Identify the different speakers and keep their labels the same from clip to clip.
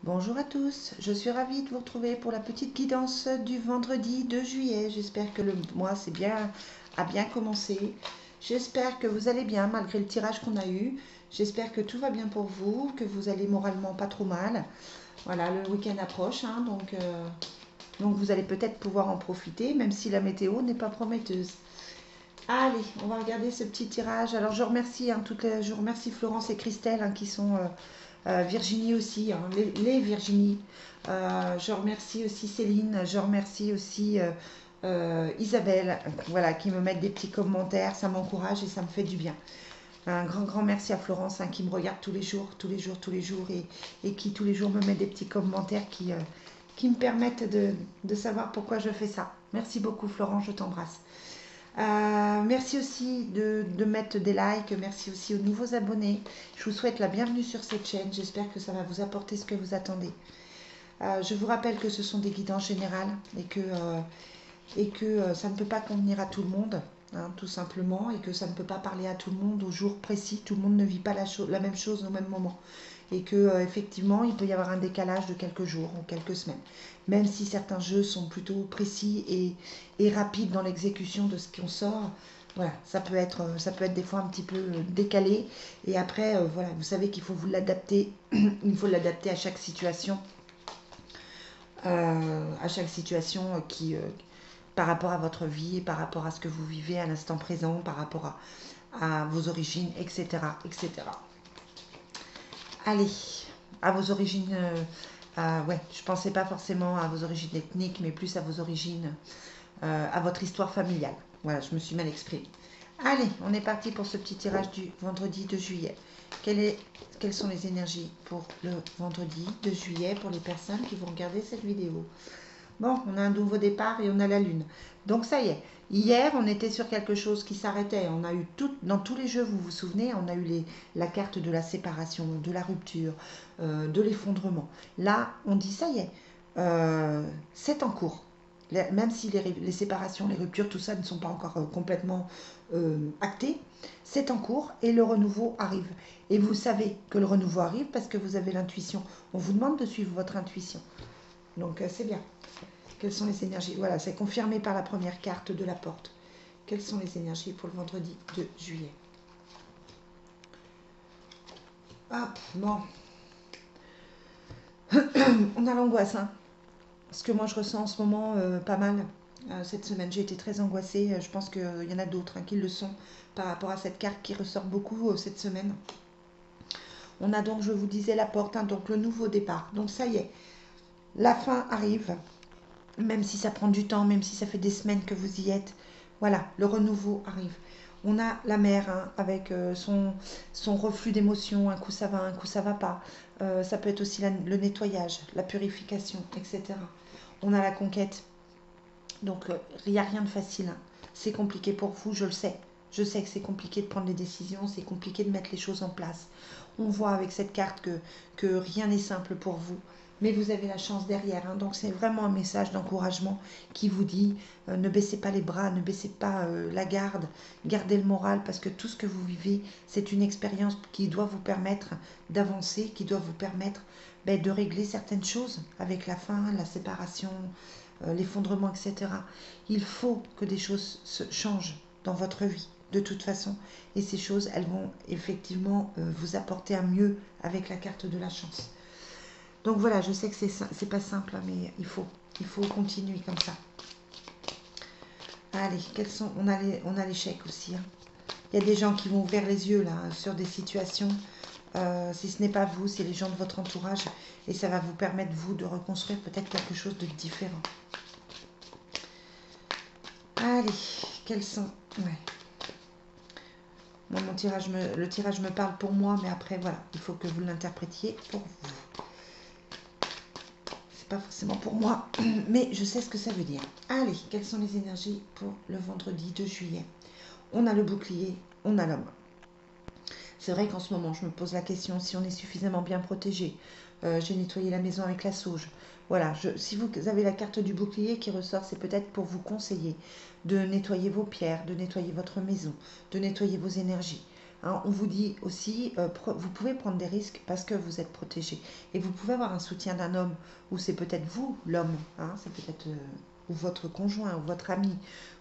Speaker 1: Bonjour à tous, je suis ravie de vous retrouver pour la petite guidance du vendredi 2 juillet. J'espère que le mois a bien commencé. J'espère que vous allez bien malgré le tirage qu'on a eu. J'espère que tout va bien pour vous, que vous allez moralement pas trop mal. Voilà, le week-end approche, hein, donc vous allez peut-être pouvoir en profiter, même si la météo n'est pas prometteuse. Allez, on va regarder ce petit tirage. Alors je remercie Florence et Christelle qui sont Virginie aussi, hein, les Virginie. Je remercie aussi Céline, je remercie aussi Isabelle, voilà, qui me mettent des petits commentaires, ça m'encourage et ça me fait du bien. Un grand merci à Florence qui me regarde tous les jours, et qui tous les jours me met des petits commentaires qui me permettent de savoir pourquoi je fais ça. Merci beaucoup Florence, je t'embrasse. Merci aussi de mettre des likes, merci aussi aux nouveaux abonnés. Je vous souhaite la bienvenue sur cette chaîne, j'espère que ça va vous apporter ce que vous attendez. Je vous rappelle que ce sont des guidances générales et que ça ne peut pas convenir à tout le monde, hein, tout simplement, et que ça ne peut pas parler à tout le monde au jour précis. Tout le monde ne vit pas la même chose au même moment. Et que effectivement, il peut y avoir un décalage de quelques jours ou quelques semaines. Même si certains jeux sont plutôt précis et rapides dans l'exécution de ce qu'on sort, voilà, ça peut être des fois un petit peu décalé. Et après, voilà, vous savez qu'il faut vous l'adapter. Il faut l'adapter à chaque situation par rapport à votre vie, par rapport à ce que vous vivez à l'instant présent, par rapport à vos origines, etc., etc. Allez, à vos origines, ouais, je pensais pas forcément à vos origines ethniques, mais plus à vos origines, à votre histoire familiale. Voilà, je me suis mal exprimée. Allez, on est parti pour ce petit tirage du vendredi 2 juillet. Quelles sont les énergies pour le vendredi 2 juillet pour les personnes qui vont regarder cette vidéo? Bon, on a un nouveau départ et on a la lune. Donc ça y est. Hier, on était sur quelque chose qui s'arrêtait. On a eu dans tous les jeux, vous vous souvenez, on a eu la carte de la séparation, de la rupture, de l'effondrement. Là, on dit ça y est, c'est en cours. Même si les séparations, les ruptures, tout ça ne sont pas encore complètement actées, c'est en cours et le renouveau arrive. Et vous savez que le renouveau arrive parce que vous avez l'intuition. On vous demande de suivre votre intuition. Donc c'est bien. Quelles sont les énergies? Voilà, c'est confirmé par la première carte de la porte. Quelles sont les énergies pour le vendredi 2 juillet? Hop, bon. On a l'angoisse, hein. Ce que moi je ressens en ce moment, pas mal. Cette semaine, j'ai été très angoissée. Je pense qu'il y en a d'autres qui le sont par rapport à cette carte qui ressort beaucoup cette semaine. On a donc, je vous disais, la porte, hein, donc le nouveau départ. Donc ça y est, la fin arrive. Même si ça prend du temps, même si ça fait des semaines que vous y êtes, voilà, le renouveau arrive. On a la mer avec son reflux d'émotions, un coup ça va, un coup ça va pas. Ça peut être aussi le nettoyage, la purification, etc. On a la conquête. Donc il n'y a rien de facile, hein. C'est compliqué pour vous, je le sais. Je sais que c'est compliqué de prendre les décisions, c'est compliqué de mettre les choses en place. On voit avec cette carte que rien n'est simple pour vous, mais vous avez la chance derrière, hein. Donc c'est vraiment un message d'encouragement qui vous dit ne baissez pas les bras, ne baissez pas la garde, gardez le moral parce que tout ce que vous vivez, c'est une expérience qui doit vous permettre d'avancer, qui doit vous permettre de régler certaines choses avec la fin, la séparation, l'effondrement, etc. Il faut que des choses se changent dans votre vie, de toute façon. Et ces choses, elles vont effectivement vous apporter un mieux avec la carte de la chance. Donc voilà, je sais que c'est pas simple, mais il faut continuer comme ça. Allez, on a l'échec aussi, hein. Il y a des gens qui vont ouvrir les yeux là sur des situations. Si ce n'est pas vous, c'est les gens de votre entourage. Et ça va vous permettre, vous, de reconstruire peut-être quelque chose de différent. Allez, quels sont... Ouais. Moi, le tirage me parle pour moi, mais après, voilà, il faut que vous l'interprétiez pour vous. C'est pas forcément pour moi, mais je sais ce que ça veut dire. Allez, quelles sont les énergies pour le vendredi 2 juillet? On a le bouclier, on a l'homme. C'est vrai qu'en ce moment, je me pose la question si on est suffisamment bien protégé. J'ai nettoyé la maison avec la sauge. Voilà, si vous avez la carte du bouclier qui ressort, c'est peut-être pour vous conseiller de nettoyer vos pierres, de nettoyer votre maison, de nettoyer vos énergies. Hein. On vous dit aussi, vous pouvez prendre des risques parce que vous êtes protégé. Et vous pouvez avoir un soutien d'un homme, ou c'est peut-être vous, l'homme, hein, c'est peut-être ou votre conjoint, ou votre ami,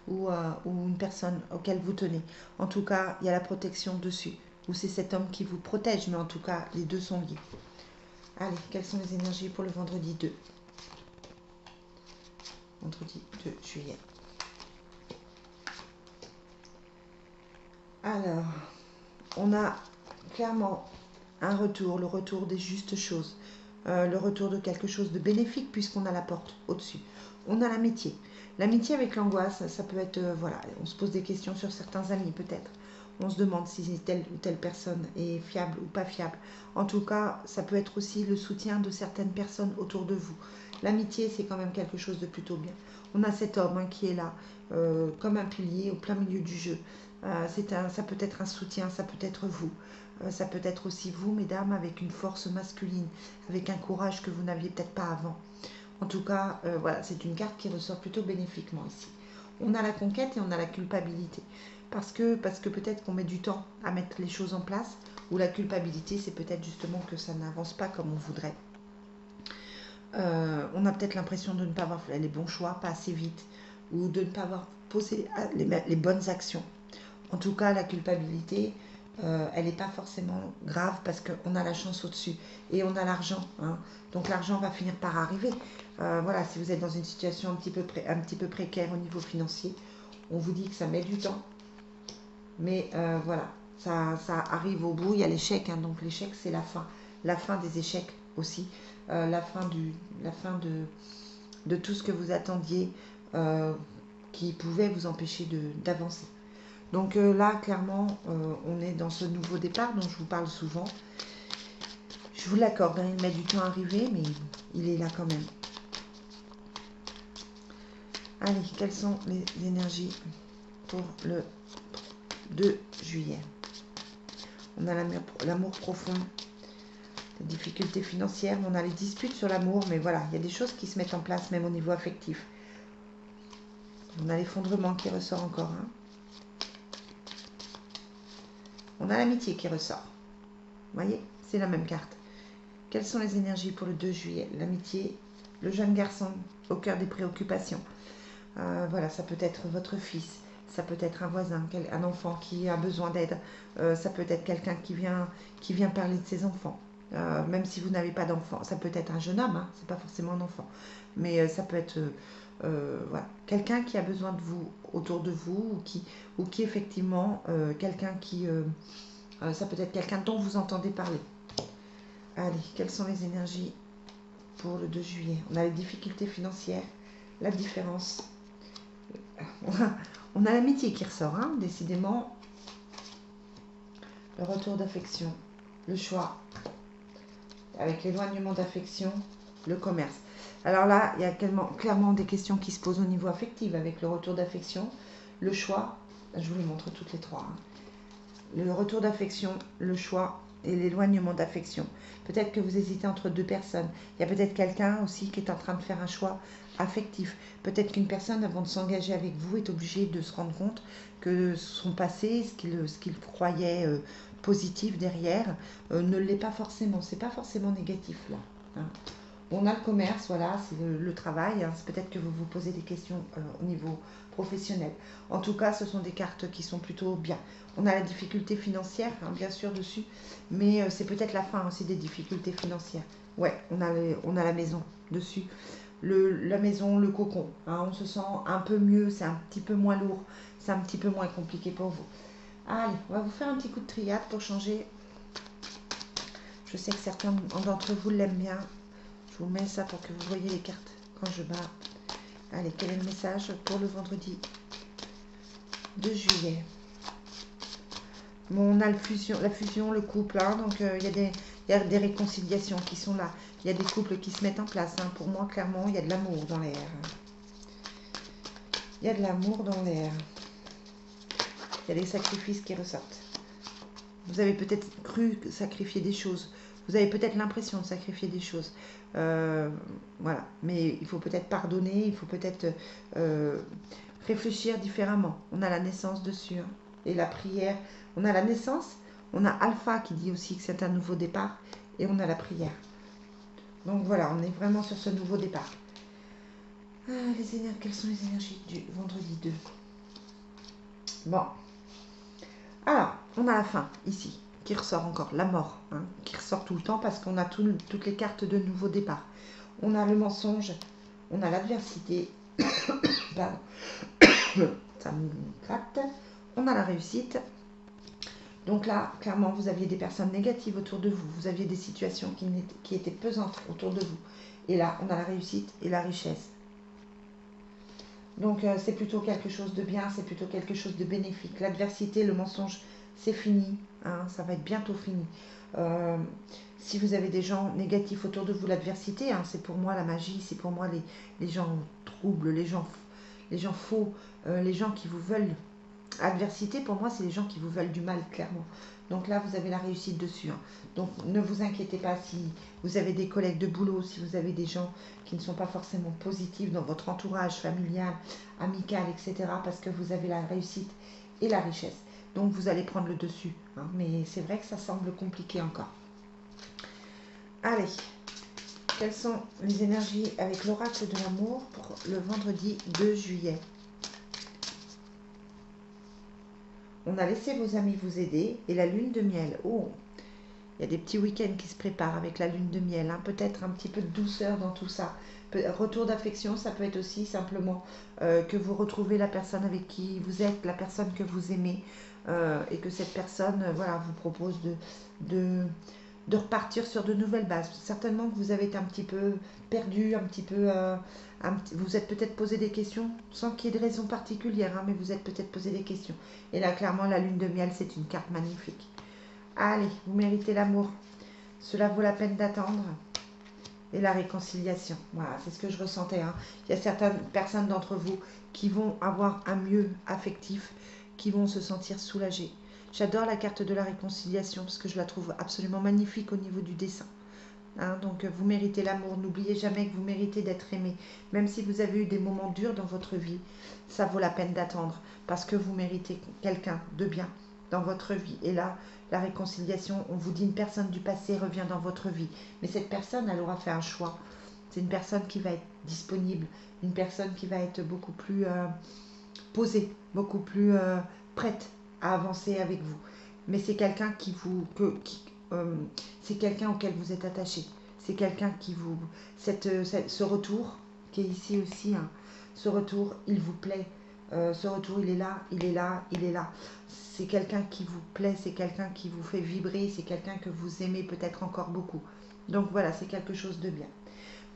Speaker 1: ou une personne auquel vous tenez. En tout cas, il y a la protection dessus. Ou c'est cet homme qui vous protège, mais en tout cas, les deux sont liés. Allez, quelles sont les énergies pour le vendredi 2 Vendredi 2 juillet. Alors, on a clairement un retour, le retour des justes choses, le retour de quelque chose de bénéfique puisqu'on a la porte au-dessus. On a l'amitié. L'amitié avec l'angoisse, ça peut être, voilà, on se pose des questions sur certains amis peut-être. On se demande si telle ou telle personne est fiable ou pas fiable. En tout cas, ça peut être aussi le soutien de certaines personnes autour de vous. L'amitié, c'est quand même quelque chose de plutôt bien. On a cet homme hein, qui est là, comme un pilier au plein milieu du jeu. Ça peut être un soutien, ça peut être vous. Ça peut être aussi vous, mesdames, avec une force masculine, avec un courage que vous n'aviez peut-être pas avant. En tout cas, voilà, c'est une carte qui ressort plutôt bénéfiquement ici. On a la conquête et on a la culpabilité. Parce que peut-être qu'on met du temps à mettre les choses en place, ou la culpabilité, c'est peut-être justement que ça n'avance pas comme on voudrait. On a peut-être l'impression de ne pas avoir fait les bons choix, pas assez vite, ou de ne pas avoir posé les bonnes actions. En tout cas, la culpabilité, elle n'est pas forcément grave parce qu'on a la chance au-dessus et on a l'argent. Hein. Donc l'argent va finir par arriver. Voilà, si vous êtes dans une situation un petit peu précaire au niveau financier, on vous dit que ça met du temps. Mais voilà, ça arrive au bout. Il y a l'échec. Hein. Donc l'échec, c'est la fin des échecs aussi. La fin de tout ce que vous attendiez qui pouvait vous empêcher d'avancer. Donc là, clairement, on est dans ce nouveau départ dont je vous parle souvent. Je vous l'accorde, hein, il met du temps à arriver, mais il est là quand même. Allez, quelles sont les énergies pour le 2 juillet? On a l'amour profond, les difficultés financières, on a les disputes sur l'amour, mais voilà, il y a des choses qui se mettent en place, même au niveau affectif. On a l'effondrement qui ressort encore. Hein. On a l'amitié qui ressort. Vous voyez, c'est la même carte. Quelles sont les énergies pour le 2 juillet? L'amitié, le jeune garçon au cœur des préoccupations. Voilà, ça peut être votre fils, ça peut être un voisin, un enfant qui a besoin d'aide, ça peut être quelqu'un qui vient parler de ses enfants. Même si vous n'avez pas d'enfant, ça peut être un jeune homme, hein, c'est pas forcément un enfant, mais ça peut être voilà, quelqu'un qui a besoin de vous autour de vous ou qui effectivement quelqu'un qui ça peut être quelqu'un dont vous entendez parler. Allez, quelles sont les énergies pour le 2 juillet? On a les difficultés financières, la différence. On a l'amitié qui ressort, hein, décidément. Le retour d'affection, le choix, avec l'éloignement d'affection, le commerce. Alors là, il y a clairement des questions qui se posent au niveau affectif avec le retour d'affection, le choix. Je vous les montre toutes les trois. Hein. Le retour d'affection, le choix et l'éloignement d'affection. Peut-être que vous hésitez entre deux personnes. Il y a peut-être quelqu'un aussi qui est en train de faire un choix affectif. Peut-être qu'une personne, avant de s'engager avec vous, est obligée de se rendre compte que son passé, ce qu'il croyait positif derrière, ne l'est pas forcément. C'est pas forcément négatif là. Hein. On a le commerce, voilà, c'est le travail. Hein. C'est peut-être que vous vous posez des questions au niveau professionnel. En tout cas, ce sont des cartes qui sont plutôt bien. On a la difficulté financière, hein, bien sûr, dessus, mais c'est peut-être la fin aussi des difficultés financières. Ouais, on a la maison dessus. La maison, le cocon. Hein, on se sent un peu mieux, c'est un petit peu moins lourd, c'est un petit peu moins compliqué pour vous. Allez, on va vous faire un petit coup de triade pour changer. Je sais que certains d'entre vous l'aiment bien. Je vous mets ça pour que vous voyez les cartes quand je bats. Allez, quel est le message pour le vendredi 2 juillet? Bon, on a la fusion, le couple, hein, donc il y a des réconciliations qui sont là. Il y a des couples qui se mettent en place. Hein. Pour moi, clairement, il y a de l'amour dans l'air. Il y a de l'amour dans l'air. Il y a des sacrifices qui ressortent. Vous avez peut-être cru sacrifier des choses. Vous avez peut-être l'impression de sacrifier des choses. Voilà. Mais il faut peut-être pardonner. Il faut peut-être réfléchir différemment. On a la naissance dessus. Hein. Et la prière. On a la naissance. On a Alpha qui dit aussi que c'est un nouveau départ. Et on a la prière. Donc voilà, on est vraiment sur ce nouveau départ. Quelles sont les énergies du vendredi 2? Bon. Alors, on a la fin, ici, qui ressort encore. La mort, hein, qui ressort tout le temps parce qu'on a toutes les cartes de nouveau départ. On a le mensonge, on a l'adversité. Pardon. Ça me gratte. On a la réussite. Donc là, clairement, vous aviez des personnes négatives autour de vous. Vous aviez des situations qui étaient pesantes autour de vous. Et là, on a la réussite et la richesse. Donc, c'est plutôt quelque chose de bien, c'est plutôt quelque chose de bénéfique. L'adversité, le mensonge, c'est fini. Hein, ça va être bientôt fini. Si vous avez des gens négatifs autour de vous, l'adversité, hein, c'est pour moi la magie, c'est pour moi les gens troubles, les gens faux, les gens qui vous veulent. Adversité, pour moi, c'est les gens qui vous veulent du mal, clairement. Donc là, vous avez la réussite dessus. Hein. Donc ne vous inquiétez pas si vous avez des collègues de boulot, si vous avez des gens qui ne sont pas forcément positifs dans votre entourage familial, amical, etc. Parce que vous avez la réussite et la richesse. Donc vous allez prendre le dessus. Hein. Mais c'est vrai que ça semble compliqué encore. Allez, quelles sont les énergies avec l'oracle de l'amour pour le vendredi 2 juillet? On a laissé vos amis vous aider et la lune de miel. Oh, il y a des petits week-ends qui se préparent avec la lune de miel. Hein. Peut-être un petit peu de douceur dans tout ça. Retour d'affection, ça peut être aussi simplement que vous retrouvez la personne avec qui vous êtes, la personne que vous aimez, et que cette personne voilà, vous propose de repartir sur de nouvelles bases. Certainement que vous avez été un petit peu perdu, vous êtes peut-être posé des questions sans qu'il y ait de raison particulière, hein, mais vous êtes peut-être posé des questions. Et là, clairement, la lune de miel, c'est une carte magnifique. Allez, vous méritez l'amour. Cela vaut la peine d'attendre. Et la réconciliation. Voilà, c'est ce que je ressentais. Hein. Il y a certaines personnes d'entre vous qui vont avoir un mieux affectif, qui vont se sentir soulagées. J'adore la carte de la réconciliation parce que je la trouve absolument magnifique au niveau du dessin. Hein, donc vous méritez l'amour. N'oubliez jamais que vous méritez d'être aimé. Même si vous avez eu des moments durs dans votre vie, ça vaut la peine d'attendre parce que vous méritez quelqu'un de bien dans votre vie. Et là, la réconciliation, on vous dit une personne du passé revient dans votre vie. Mais cette personne, elle aura fait un choix. C'est une personne qui va être disponible, une personne qui va être beaucoup plus posée, beaucoup plus prête à avancer avec vous. Mais c'est quelqu'un c'est quelqu'un auquel vous êtes attaché. C'est quelqu'un qui vous... ce retour, qui est ici aussi, hein, ce retour, il vous plaît. Ce retour, il est là, il est là, il est là. C'est quelqu'un qui vous plaît, c'est quelqu'un qui vous fait vibrer, c'est quelqu'un que vous aimez peut-être encore beaucoup. Donc voilà, c'est quelque chose de bien.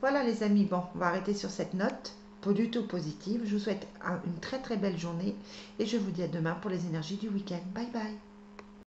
Speaker 1: Voilà les amis, bon, on va arrêter sur cette note, pas du tout positive. Je vous souhaite une très très belle journée et je vous dis à demain pour les énergies du week-end. Bye bye.